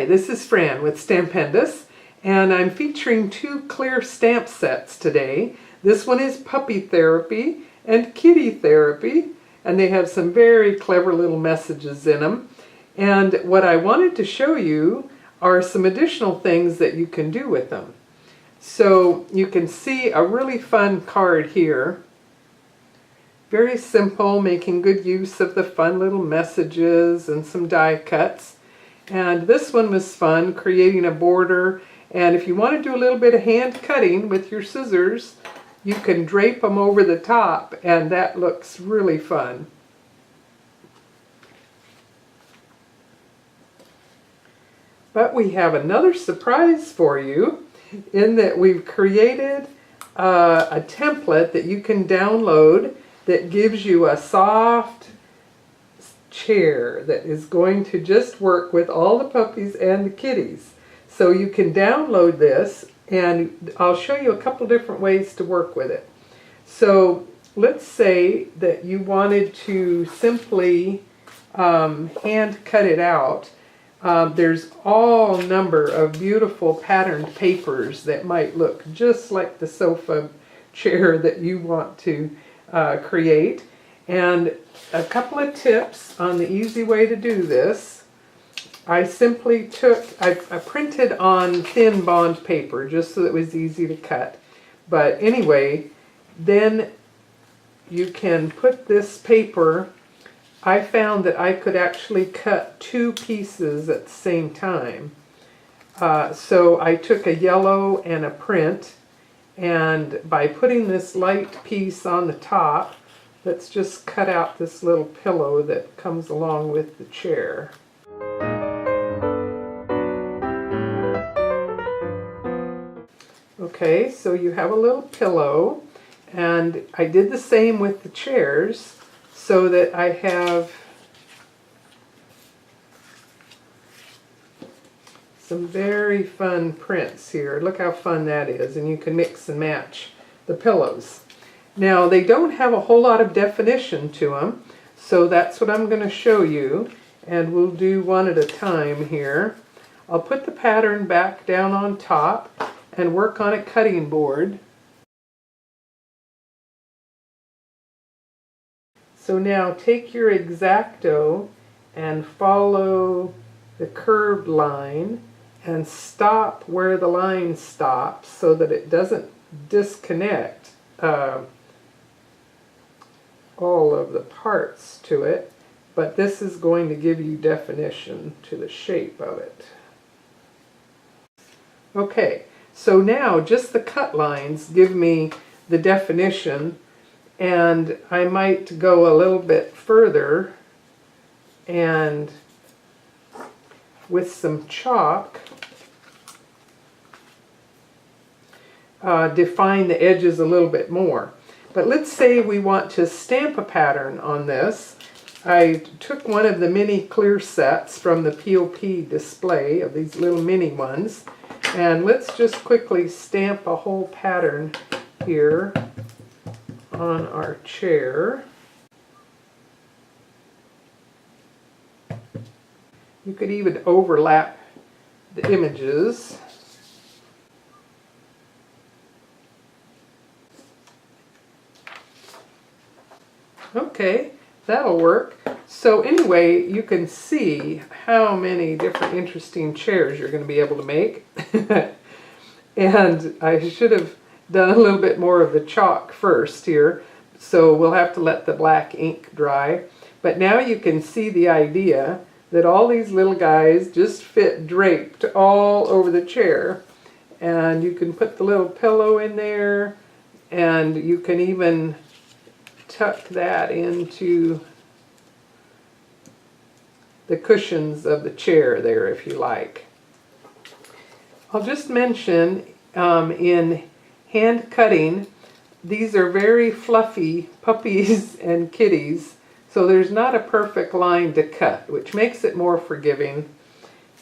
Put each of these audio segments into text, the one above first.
Hi, this is Fran with Stampendous, and I'm featuring two clear stamp sets today. This one is Puppy Therapy and Kitty Therapy, and they have some very clever little messages in them. And what I wanted to show you are some additional things that you can do with them. So you can see a really fun card here. Very simple, making good use of the fun little messages and some die cuts. And this one was fun, creating a border. And if you want to do a little bit of hand cutting with your scissors, you can drape them over the top, and that looks really fun. But we have another surprise for you, in that we've created a template that you can download that gives you a soft chair that is going to just work with all the puppies and the kitties. So you can download this, and I'll show you a couple different ways to work with it. So let's say that you wanted to simply hand cut it out. There's all number of beautiful patterned papers that might look just like the sofa chair that you want to create. And a couple of tips on the easy way to do this. I simply I printed on thin bond paper just so it was easy to cut. But anyway, then you can put this paper. I found that I could actually cut two pieces at the same time. So I took a yellow and a print, and by putting this light piece on the top, let's just cut out this little pillow that comes along with the chair. Okay, so you have a little pillow, and I did the same with the chairs so that I have some very fun prints here. Look how fun that is, and you can mix and match the pillows. Now, they don't have a whole lot of definition to them, so that's what I'm going to show you, and we'll do one at a time here. I'll put the pattern back down on top and work on a cutting board. So now take your X-Acto and follow the curved line and stop where the line stops so that it doesn't disconnect all of the parts to it, but this is going to give you definition to the shape of it. Okay, so now just the cut lines give me the definition, and I might go a little bit further and with some chalk define the edges a little bit more. But let's say we want to stamp a pattern on this. I took one of the mini clear sets from the POP display of these little mini ones, and let's just quickly stamp a whole pattern here on our chair. You could even overlap the images. Okay, that'll work. So anyway, you can see how many different interesting chairs you're going to be able to make. And I should have done a little bit more of the chalk first here, so we'll have to let the black ink dry. But now you can see the idea that all these little guys just fit draped all over the chair. And you can put the little pillow in there, and you can even tuck that into the cushions of the chair there if you like. I'll just mention in hand cutting, these are very fluffy puppies and kitties, so there's not a perfect line to cut, which makes it more forgiving.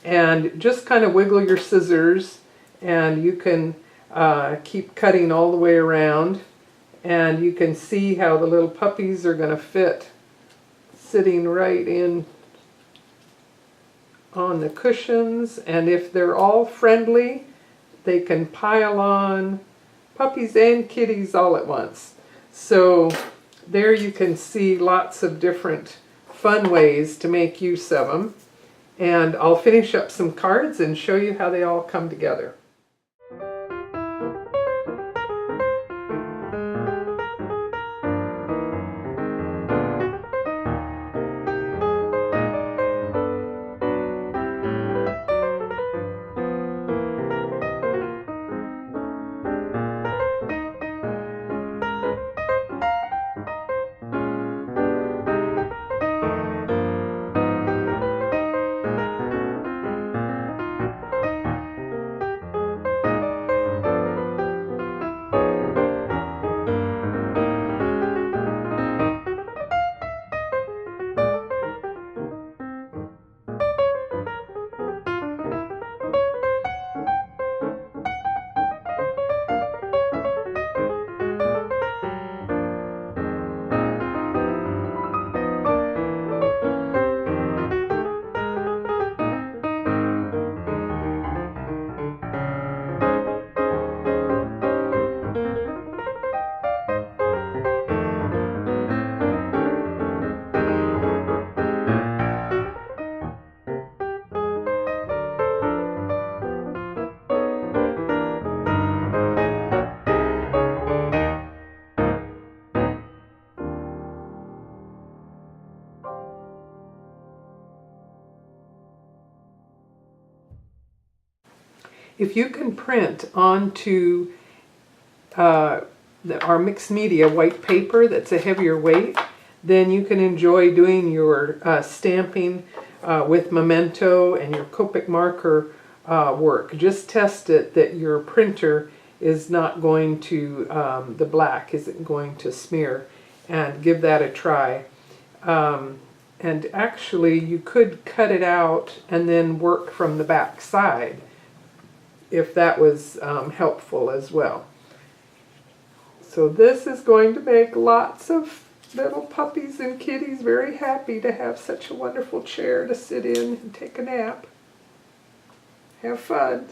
And just kind of wiggle your scissors, and you can keep cutting all the way around. And you can see how the little puppies are going to fit sitting right in on the cushions, and if they're all friendly, they can pile on puppies and kitties all at once. So there you can see lots of different fun ways to make use of them. And I'll finish up some cards and show you how they all come together. If you can print onto our mixed media white paper that's a heavier weight, then you can enjoy doing your stamping with Memento and your Copic marker work. Just test it that your printer is not going to, the black isn't going to smear, and give that a try. And actually you could cut it out and then work from the back side, if that was helpful as well. So this is going to make lots of little puppies and kitties very happy to have such a wonderful chair to sit in and take a nap. Have fun.